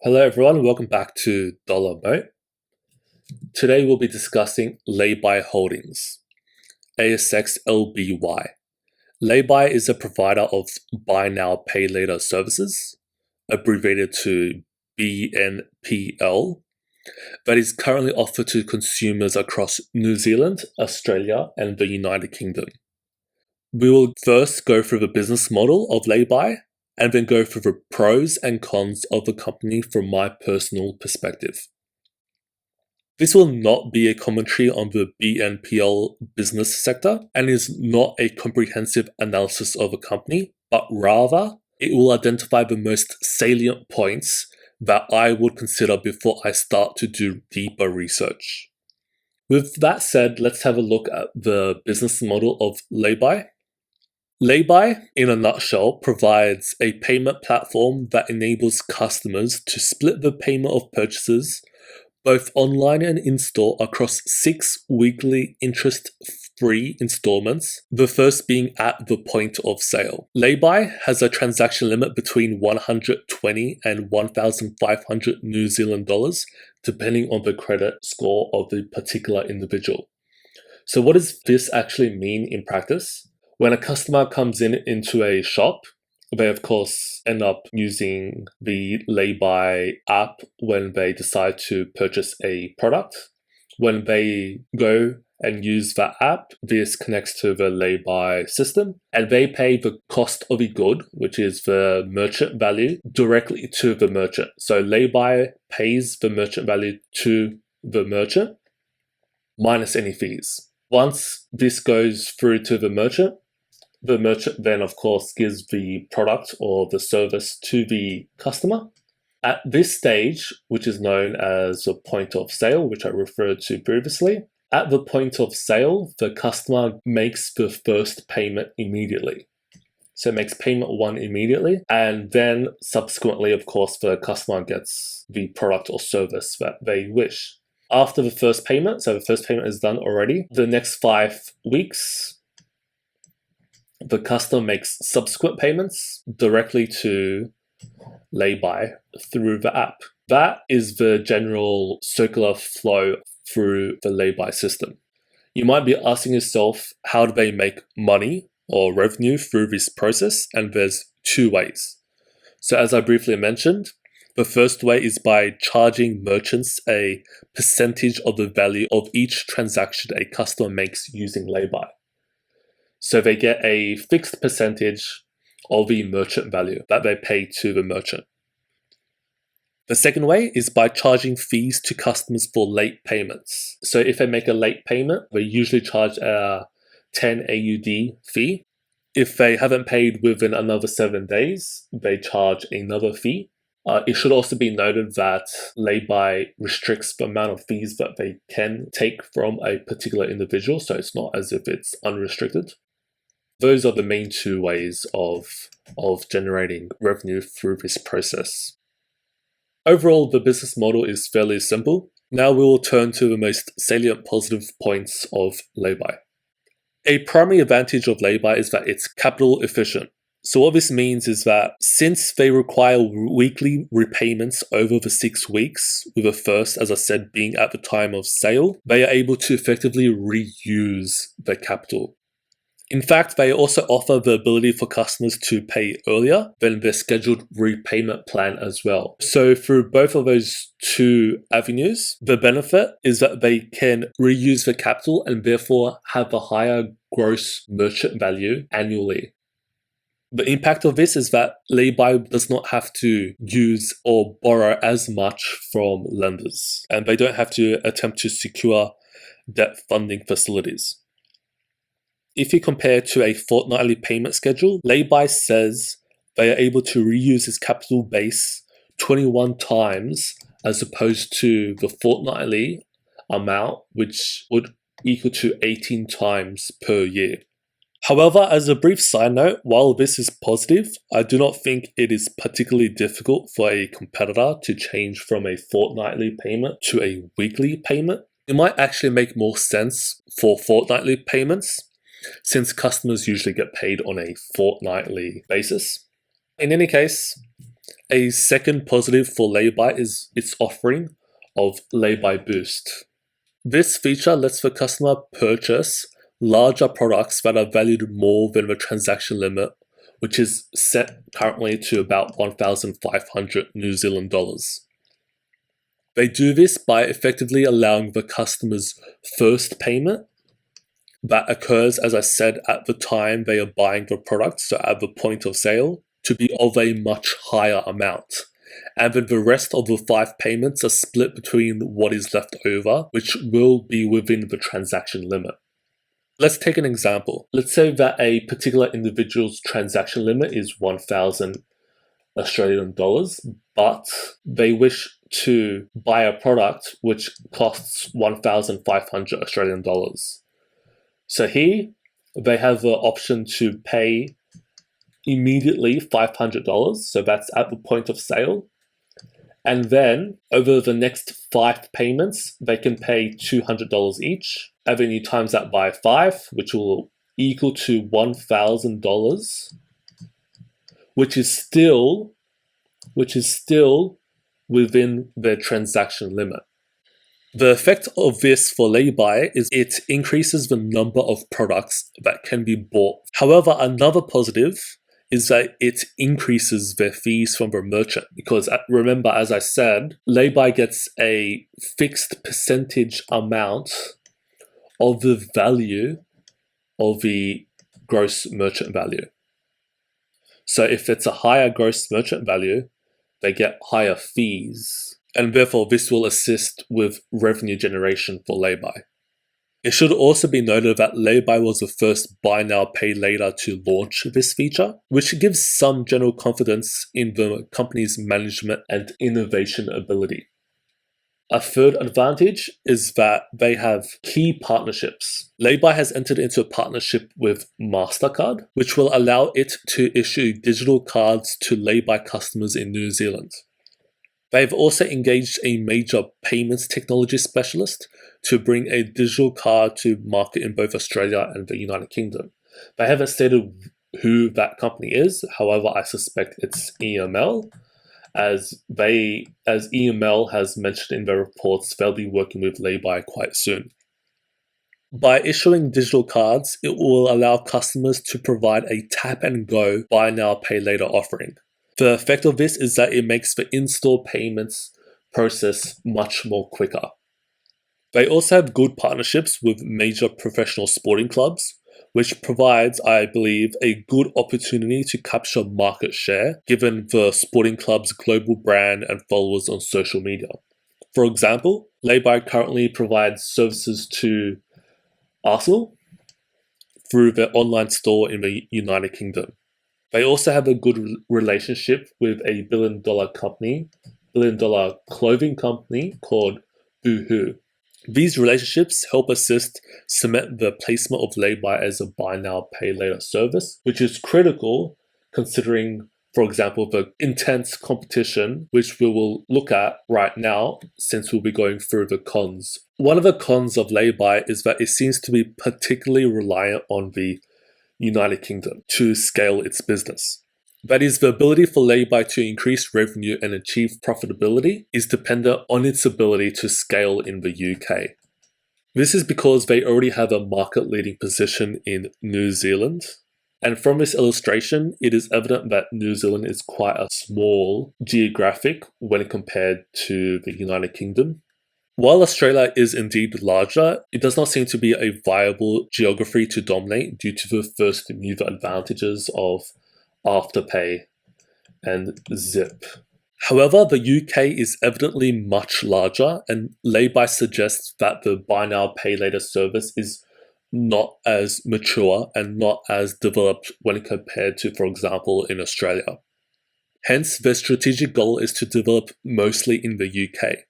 Hello everyone, welcome back to Moat. Today we'll be discussing Laybuy Holdings, ASX LBY. Laybuy is a provider of buy now, pay later services, abbreviated to BNPL, that is currently offered to consumers across New Zealand, Australia, and the United Kingdom. We will first go through the business model of Laybuy, and then go through the pros and cons of the company from my personal perspective. This will not be a commentary on the BNPL business sector and is not a comprehensive analysis of a company, but rather it will identify the most salient points that I would consider before I start to do deeper research. With that said, let's have a look at the business model of Laybuy. Laybuy, in a nutshell, provides a payment platform that enables customers to split the payment of purchases both online and in-store across 6 weekly interest-free installments, the first being at the point of sale. Laybuy has a transaction limit between 120 and 1,500 New Zealand dollars, depending on the credit score of the particular individual. So what does this actually mean in practice? When a customer comes into a shop, they of course end up using the Laybuy app when they decide to purchase a product. When they go and use that app, this connects to the Laybuy system and they pay the cost of a good, which is the merchant value, directly to the merchant. So Laybuy pays the merchant value to the merchant minus any fees. Once this goes through to the merchant then of course gives the product or the service to the customer. At this stage, which is known as a point of sale, which I referred to previously, at the point of sale, the customer makes the first payment immediately. So it makes payment 1 immediately, and then subsequently, of course, the customer gets the product or service that they wish. After the first payment, so the first payment is done already, the next 5 weeks, the customer makes subsequent payments directly to Laybuy through the app. That is the general circular flow through the Laybuy system. You might be asking yourself, how do they make money or revenue through this process? And there's 2 ways. So as I briefly mentioned, the first way is by charging merchants a percentage of the value of each transaction a customer makes using Laybuy. So they get a fixed percentage of the merchant value that they pay to the merchant. The second way is by charging fees to customers for late payments. So if they make a late payment, they usually charge a 10 AUD fee. If they haven't paid within another 7 days, they charge another fee. It should also be noted that Laybuy restricts the amount of fees that they can take from a particular individual, so it's not as if it's unrestricted. Those are the main 2 ways of generating revenue through this process. Overall, the business model is fairly simple. Now we will turn to the most salient positive points of Laybuy. A primary advantage of Laybuy is that it's capital efficient. So what this means is that since they require weekly repayments over the 6 weeks, with the first, as I said, being at the time of sale, they are able to effectively reuse the capital. In fact, they also offer the ability for customers to pay earlier than their scheduled repayment plan as well. So through both of those 2 avenues, the benefit is that they can reuse the capital and therefore have a higher gross merchant value annually. The impact of this is that Laybuy does not have to use or borrow as much from lenders, and they don't have to attempt to secure debt funding facilities. If you compare to a fortnightly payment schedule, Laybuy says they are able to reuse its capital base 21 times as opposed to the fortnightly amount, which would equal to 18 times per year. However, as a brief side note, while this is positive, I do not think it is particularly difficult for a competitor to change from a fortnightly payment to a weekly payment. It might actually make more sense for fortnightly payments, since customers usually get paid on a fortnightly basis. In any case, A second positive for Laybuy is its offering of Laybuy Boost. This feature lets the customer purchase larger products that are valued more than the transaction limit, which is set currently to about 1,500 New Zealand dollars. They do this by effectively allowing the customer's first payment that occurs, as I said, at the time they are buying the product, so at the point of sale, to be of a much higher amount. And then the rest of the 5 payments are split between what is left over, which will be within the transaction limit. Let's take an example. Let's say that a particular individual's transaction limit is 1,000 Australian dollars, but they wish to buy a product which costs 1,500 Australian dollars. So here, they have the option to pay immediately $500, so that's at the point of sale. And then, over the next 5 payments, they can pay $200 each. And then you times that by 5, which will equal to $1,000, which is still within their transaction limit. The effect of this for Laybuy is it increases the number of products that can be bought. However, another positive is that it increases their fees from the merchant, because remember, as I said, Laybuy gets a fixed percentage amount of the value of the gross merchant value. So if it's a higher gross merchant value, they get higher fees, and therefore this will assist with revenue generation for Laybuy. It should also be noted that Laybuy was the first buy now pay later to launch this feature, which gives some general confidence in the company's management and innovation ability. A third advantage is that they have key partnerships. Laybuy has entered into a partnership with MasterCard, which will allow it to issue digital cards to Laybuy customers in New Zealand. They've also engaged a major payments technology specialist to bring a digital card to market in both Australia and the United Kingdom. They haven't stated who that company is, however, I suspect it's EML. As EML has mentioned in their reports, they'll be working with Laybuy quite soon. By issuing digital cards, it will allow customers to provide a tap-and-go buy now, pay later offering. The effect of this is that it makes the in-store payments process much more quicker. They also have good partnerships with major professional sporting clubs, which provides, I believe, a good opportunity to capture market share given the sporting club's global brand and followers on social media. For example, Laybuy currently provides services to Arsenal through their online store in the United Kingdom. They also have a good relationship with a billion-dollar clothing company called Boohoo. These relationships help assist cement the placement of Laybuy as a buy now, pay later service, which is critical considering, for example, the intense competition, which we will look at right now since we'll be going through the cons. One of the cons of Laybuy is that it seems to be particularly reliant on the United Kingdom to scale its business. That is, the ability for Laybuy to increase revenue and achieve profitability is dependent on its ability to scale in the UK. This is because they already have a market-leading position in New Zealand. And from this illustration, it is evident that New Zealand is quite a small geographic when compared to the United Kingdom. While Australia is indeed larger, it does not seem to be a viable geography to dominate due to the first mover advantages of Afterpay and Zip. However, the UK is evidently much larger, and Laybuy suggests that the buy now, pay later service is not as mature and not as developed when compared to, for example, in Australia. Hence, their strategic goal is to develop mostly in the UK.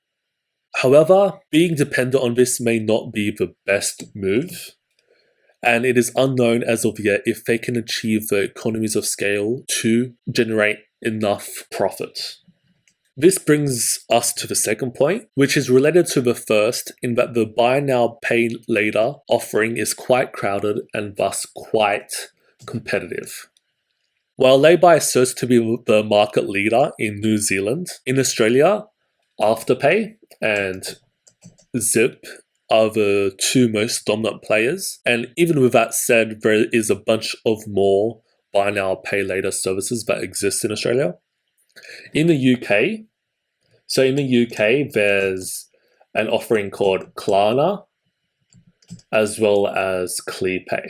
However, being dependent on this may not be the best move, and it is unknown as of yet if they can achieve the economies of scale to generate enough profit. This brings us to the second point, which is related to the first in that the buy now, pay later offering is quite crowded and thus quite competitive. While Laybuy serves to be the market leader in New Zealand, in Australia, Afterpay and Zip are the two most dominant players. And even with that said, there is a bunch of more buy now, pay later services that exist in Australia. In the UK, there's an offering called Klarna, as well as ClearPay.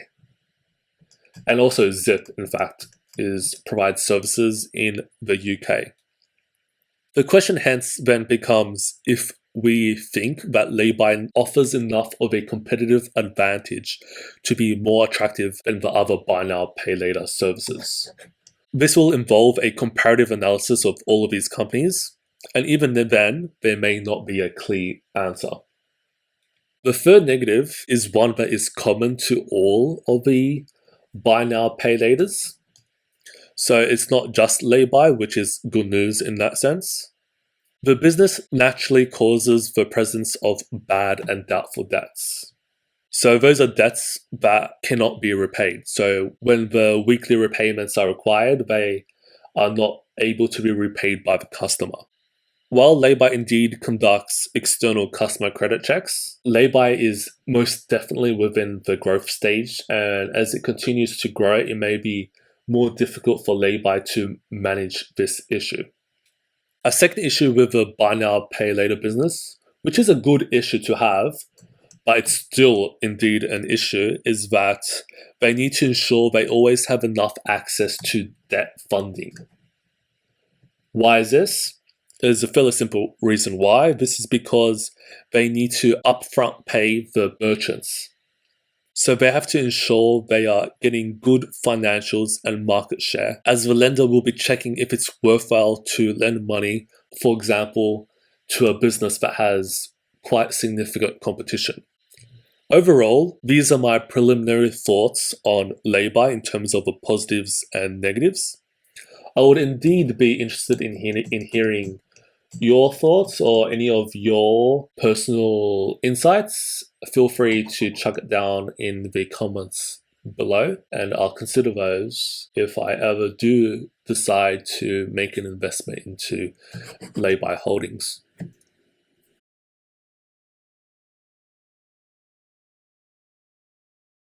And also Zip, in fact, provides services in the UK. The question hence then becomes if we think that Laybuy offers enough of a competitive advantage to be more attractive than the other buy now, pay later services. This will involve a comparative analysis of all of these companies, and even then, there may not be a clear answer. The third negative is one that is common to all of the buy now, pay laters. So it's not just Laybuy, which is good news in that sense. The business naturally causes the presence of bad and doubtful debts. So those are debts that cannot be repaid. So when the weekly repayments are required, they are not able to be repaid by the customer. While Laybuy indeed conducts external customer credit checks, Laybuy is most definitely within the growth stage, and as it continues to grow, it may be more difficult for Laybuy to manage this issue. A second issue with the buy now, pay later business, which is a good issue to have, but it's still indeed an issue, is that they need to ensure they always have enough access to debt funding. Why is this? There's a fairly simple reason why. This is because they need to upfront pay the merchants. So they have to ensure they are getting good financials and market share, as the lender will be checking if it's worthwhile to lend money, for example, to a business that has quite significant competition. Overall, these are my preliminary thoughts on Laybuy in terms of the positives and negatives. I would indeed be interested in hearing your thoughts or any of your personal insights. Feel free to chuck it down in the comments below, and I'll consider those if I ever do decide to make an investment into Laybuy Holdings.